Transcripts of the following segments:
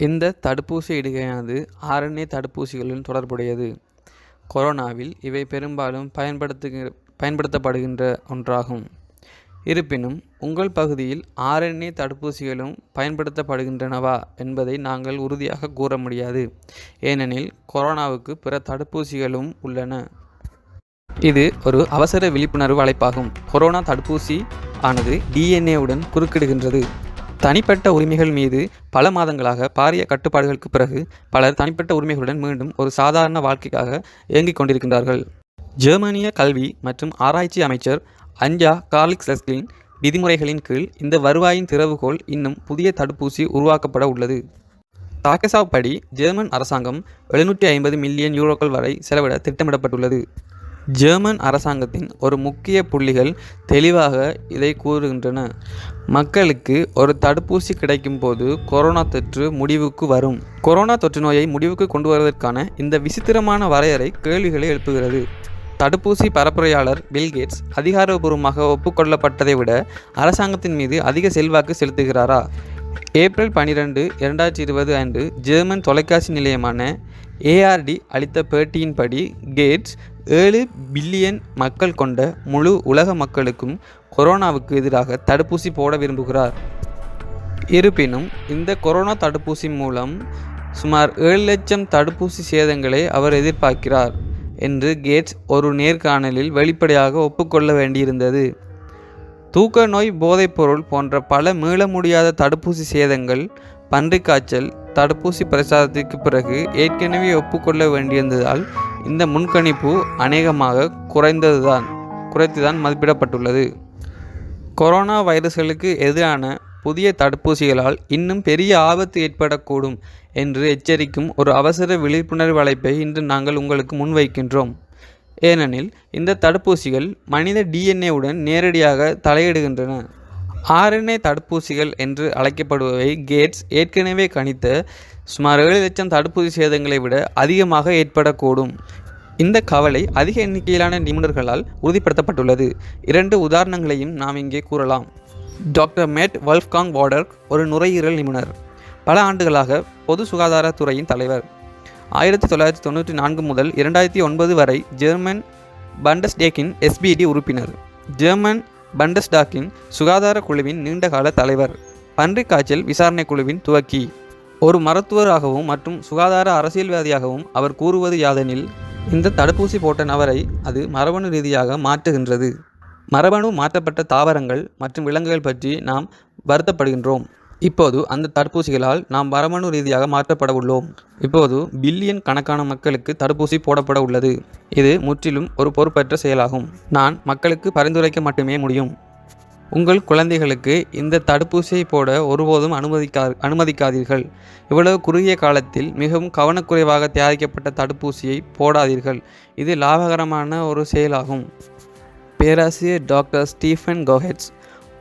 இந்த தடுப்பூசி இடுகையானது ஆர்என்ஏ தடுப்பூசிகளுடன் தொடர்புடையது. கொரோனாவில் இவை பெரும்பாலும் பயன்படுத்தப்படுகின்ற ஒன்றாகும். இருப்பினும், உங்கள் பகுதியில் ஆர்என்ஏ தடுப்பூசிகளும் பயன்படுத்தப்படுகின்றனவா என்பதை நாங்கள் உறுதியாக கூற முடியாது, ஏனெனில் கொரோனாவுக்கு பிற தடுப்பூசிகளும் உள்ளன. இது ஒரு அவசர விழிப்புணர்வு அழைப்பாகும். கொரோனா தடுப்பூசி ஆனது டிஎன்ஏவுடன் குறுக்கிடுகின்றது. தனிப்பட்ட உரிமைகள் மீது பல மாதங்களாக பாரிய கட்டுப்பாடுகளுக்கு பிறகு பலர் தனிப்பட்ட உரிமைகளுடன் மீண்டும் ஒரு சாதாரண வாழ்க்கைக்காக இயங்கிக் கொண்டிருக்கின்றார்கள். ஜெர்மனிய கல்வி மற்றும் ஆராய்ச்சி அமைச்சர் அஞ்சா கார்லிக்ஸ்லின் விதிமுறைகளின் கீழ் இந்த வருவாயின் திறவுகோல் இன்னும் புதிய தடுப்பூசி உருவாக்கப்பட உள்ளது. தாக்கெசாவ் படி ஜெர்மன் அரசாங்கம் 750 மில்லியன் யூரோக்கள் வரை செலவிட திட்டமிடப்பட்டுள்ளது. ஜெர்மன் அரசாங்கத்தின் ஒரு முக்கிய புள்ளிகள் தெளிவாக இதை கூறுகின்றன. மக்களுக்கு ஒரு தடுப்பூசி கிடைக்கும் போது கொரோனா தொற்று முடிவுக்கு வரும். கொரோனா தொற்று நோயை முடிவுக்கு கொண்டு வருவதற்கான இந்த விசித்திரமான வரையறை கேள்விகளை எழுப்புகிறது. தடுப்பூசி பரப்புரையாளர் பில் கேட்ஸ் அதிகாரப்பூர்வமாக ஒப்புக்கொள்ளப்பட்டதை விட அரசாங்கத்தின் மீது அதிக செல்வாக்கு செலுத்துகிறாரா? ஏப்ரல் 12, 2020 அன்று ஜெர்மன் தொலைக்காட்சி நிலையமான ஏஆர்டி அளித்த பேட்டியின்படி கேட்ஸ் 7 பில்லியன் மக்கள் கொண்ட முழு உலக மக்களுக்கும் கொரோனாவுக்கு எதிராக தடுப்பூசி போட விரும்புகிறார். இருப்பினும், இந்த கொரோனா தடுப்பூசி மூலம் சுமார் 7 லட்சம் தடுப்பூசி சேதங்களை அவர் எதிர்பார்க்கிறார் என்று கேட்ஸ் ஒரு நேர்காணலில் வெளிப்படையாக ஒப்புக்கொள்ள வேண்டியிருந்தது. தூக்க நோய், போதைப்பொருள் போன்ற பல மீள முடியாத தடுப்பூசி சேதங்கள் பன்றிக்காய்ச்சல் தடுப்பூசி பிரச்சாரத்திற்கு பிறகு ஏற்கனவே ஒப்புக்கொள்ள வேண்டியிருந்ததால் இந்த முன்கணிப்பு அநேகமாக குறைத்துதான் மதிப்பிடப்பட்டுள்ளது. கொரோனா வைரஸ்களுக்கு எதிரான புதிய தடுப்பூசிகளால் இன்னும் பெரிய ஆபத்து ஏற்படக்கூடும் என்று எச்சரிக்கும் ஒரு அவசர விழிப்புணர்வு அழைப்பை இன்று நாங்கள் உங்களுக்கு முன்வைக்கின்றோம். ஏனெனில் இந்த தடுப்பூசிகள் மனித டிஎன்ஏவுடன் நேரடியாக தலையிடுகின்றன. ஆர்என்ஏ தடுப்பூசிகள் என்று அழைக்கப்படுபவை கேட்ஸ் ஏற்கனவே கணித்த சுமார் 7 லட்சம் தடுப்பூசி சேதங்களை விட அதிகமாக ஏற்படக்கூடும். இந்த கவலை அதிக எண்ணிக்கையிலான நிபுணர்களால் உறுதிப்படுத்தப்பட்டுள்ளது. 2 உதாரணங்களையும் நாம் இங்கே கூறலாம். டாக்டர் மேட் வல்ஃப்காங் வாடர்க் ஒரு நுரையீரல் நிபுணர், பல ஆண்டுகளாக பொது சுகாதாரத்துறையின் தலைவர். 1994 முதல் 2009 வரை ஜெர்மன் பண்டஸ்டேக்கின் எஸ்பிடி உறுப்பினர், ஜெர்மன் பண்டஸ்டாக்கின் சுகாதார குழுவின் நீண்டகால தலைவர், பன்றிக் காய்ச்சல் விசாரணை குழுவின் துவக்கி. ஒரு மருத்துவராகவும் மற்றும் சுகாதார அரசியல்வாதியாகவும் அவர் கூறுவது யாதெனில், இந்த தடுப்பூசி போட்ட நபரை அது மரபணு ரீதியாக மாற்றுகின்றது. மரபணு மாற்றப்பட்ட தாவரங்கள் மற்றும் விலங்குகள் பற்றி நாம் வருத்தப்படுகின்றோம். இப்போது அந்த தடுப்பூசிகளால் நாம் மரபணு ரீதியாக மாற்றப்பட உள்ளோம். இப்போது பில்லியன் கணக்கான மக்களுக்கு தடுப்பூசி போடப்பட உள்ளது. இது முற்றிலும் ஒரு பொறுப்பற்ற செயலாகும். நான் மக்களுக்கு பரிந்துரைக்க மட்டுமே முடியும். உங்கள் குழந்தைகளுக்கு இந்த தடுப்பூசியை போட ஒருபோதும் அனுமதிக்காதீர்கள். இவ்வளவு குறுகிய காலத்தில் மிகவும் கவனக்குறைவாக தயாரிக்கப்பட்ட தடுப்பூசியை போடாதீர்கள். இது லாபகரமான ஒரு செயலாகும். பேராசிரியர் டாக்டர் ஸ்டீஃபன் கோஹெட்ஸ்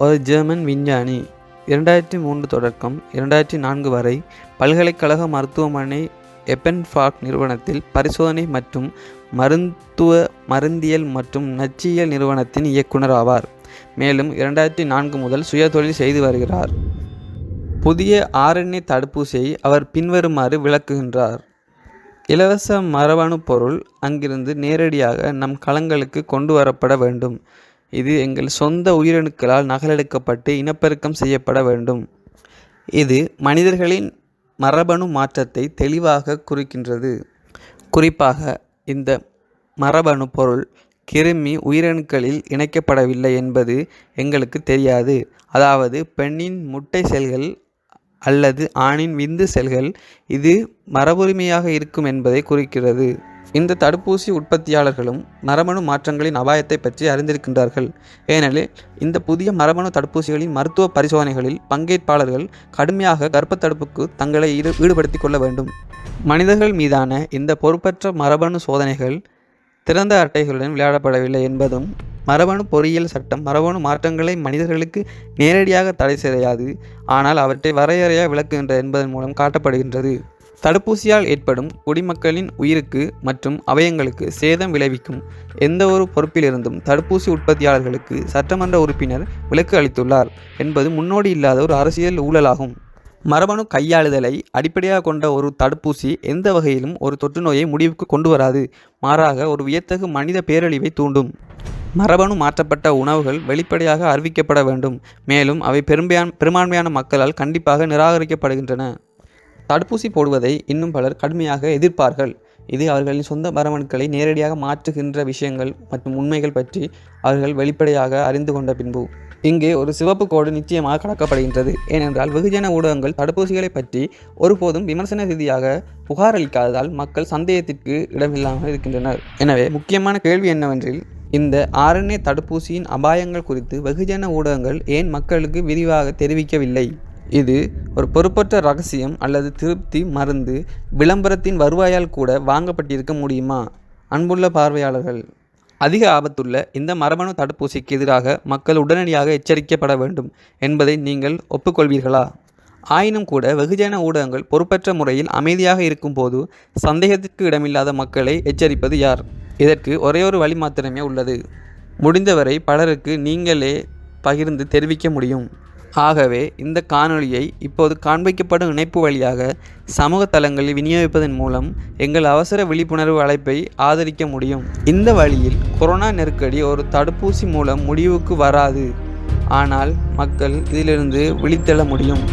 ஒரு ஜெர்மன் விஞ்ஞானி. 2003 தொடக்கம் 2004 வரை பல்கலைக்கழக மருத்துவமனை எப்பென்ஃபார்க் நிறுவனத்தில் பரிசோதனை மற்றும் மருந்தியல் மற்றும் நச்சியல் நிறுவனத்தின் இயக்குனர் ஆவார். மேலும் 2004 முதல் சுயதொழில் செய்து வருகிறார். புதிய ஆர்என்ஏ தடுப்பூசியை அவர் பின்வருமாறு விளக்குகின்றார். இலவச மரபணு பொருள் அங்கிருந்து நேரடியாக நம் களங்களுக்கு கொண்டு வரப்பட வேண்டும். இது எங்கள் சொந்த உயிரணுக்களால் நகலெடுக்கப்பட்டு இனப்பெருக்கம் செய்யப்பட வேண்டும். இது மனிதர்களின் மரபணு மாற்றத்தை தெளிவாக குறிக்கின்றது. குறிப்பாக, இந்த மரபணு பொருள் கிருமி உயிரணுக்களில் இணைக்கப்படவில்லை என்பது எங்களுக்கு தெரியாது. அதாவது பெண்ணின் முட்டை செல்கள் அல்லது ஆணின் விந்து செல்கள். இது மரபுரிமையாக இருக்கும் என்பதை குறிக்கிறது. இந்த தடுப்பூசி உற்பத்தியாளர்களும் மரபணு மாற்றங்களின் அபாயத்தை பற்றி அறிந்திருக்கின்றார்கள். ஏனெனில் இந்த புதிய மரபணு தடுப்பூசிகளின் மருத்துவ பரிசோதனைகளில் பங்கேற்பாளர்கள் கடுமையாக கர்ப்பத்தடுப்புக்கு தங்களை ஈடுபடுத்திக் கொள்ள வேண்டும். மனிதர்கள் மீதான இந்த பொறுப்பற்ற மரபணு சோதனைகள் திறந்த அட்டைகளுடன் விளையாடப்படவில்லை என்பதும், மரபணு பொறியியல் சட்டம் மரபணு மாற்றங்களை மனிதர்களுக்கு நேரடியாக தடை செய்யாது, ஆனால் அவற்றை வரையறையாக விளக்குகின்ற என்பதன் மூலம் காட்டப்படுகின்றது. தடுப்பூசியால் ஏற்படும் குடிமக்களின் உயிருக்கு மற்றும் அவயங்களுக்கு சேதம் விளைவிக்கும் எந்தவொரு பொறுப்பிலிருந்தும் தடுப்பூசி உற்பத்தியாளர்களுக்கு சட்டமன்ற உறுப்பினர் விலக்கு அளித்துள்ளார் என்பது முன்னோடி இல்லாத ஒரு அரசியல் ஊழலாகும். மரபணு கையாளுதலை அடிப்படையாக கொண்ட ஒரு தடுப்பூசி எந்த வகையிலும் ஒரு தொற்று நோயை முடிவுக்கு கொண்டு வராது. மாறாக ஒரு வியத்தகு மனித பேரழிவை தூண்டும். மரபணு மாற்றப்பட்ட உணவுகள் வெளிப்படையாக அறிவிக்கப்பட வேண்டும். மேலும் அவை பெரும்பான்மையான மக்களால் கண்டிப்பாக நிராகரிக்கப்படுகின்றன. தடுப்பூசி போடுவதை இன்னும் பலர் கடுமையாக எதிர்ப்பார்கள். இது அவர்களின் சொந்த மரபணுக்களை நேரடியாக மாற்றுகின்ற விஷயங்கள் மற்றும் உண்மைகள் பற்றி அவர்கள் வெளிப்படையாக அறிந்து கொண்ட பின்பு. இங்கே ஒரு சிவப்பு கோடு நிச்சயமாக கடக்கப்படுகின்றது. ஏனென்றால் வெகுஜன ஊடகங்கள் தடுப்பூசிகளை பற்றி ஒருபோதும் விமர்சன ரீதியாக புகாரளிக்காததால் மக்கள் சந்தேகத்திற்கு இடமில்லாமல் இருக்கின்றனர். எனவே முக்கியமான கேள்வி என்னவென்றில், இந்த RNA தடுப்பூசியின் அபாயங்கள் குறித்து வெகுஜன ஊடகங்கள் ஏன் மக்களுக்கு விரிவாக தெரிவிக்கவில்லை? இது ஒரு பொறுப்பற்ற ரகசியம் அல்லது திருப்தி மருந்து விளம்பரத்தின் வருவாயால் கூட வாங்கப்பட்டிருக்க முடியுமா? அன்புள்ள பார்வையாளர்கள், அதிக ஆபத்துள்ள இந்த மரபணு தடுப்பூசிக்கு எதிராக மக்கள் உடனடியாக எச்சரிக்கப்பட வேண்டும் என்பதை நீங்கள் ஒப்புக்கொள்வீர்களா? ஆயினும் கூட வெகுஜன ஊடகங்கள் பொறுப்பற்ற முறையில் அமைதியாக இருக்கும்போது சந்தேகத்திற்கு இடமில்லாத மக்களை எச்சரிப்பது யார்? இதற்கு ஒரே ஒரு வழி மாத்திரமே உள்ளது. முடிந்தவரை பலருக்கு நீங்களே பகிர்ந்து தெரிவிக்க முடியும். ஆகவே இந்த காணொளியை இப்போது காண்பிக்கப்படும் இணைப்பு வழியாக சமூக தளங்களில் விநியோகிப்பதன் மூலம் எங்கள் அவசர விழிப்புணர்வு அழைப்பை ஆதரிக்க முடியும். இந்த வழியில் கொரோனா நெருக்கடி ஒரு தடுப்பூசி மூலம் முடிவுக்கு வராது. ஆனால் மக்கள் இதிலிருந்து விழித்தெழ முடியும்.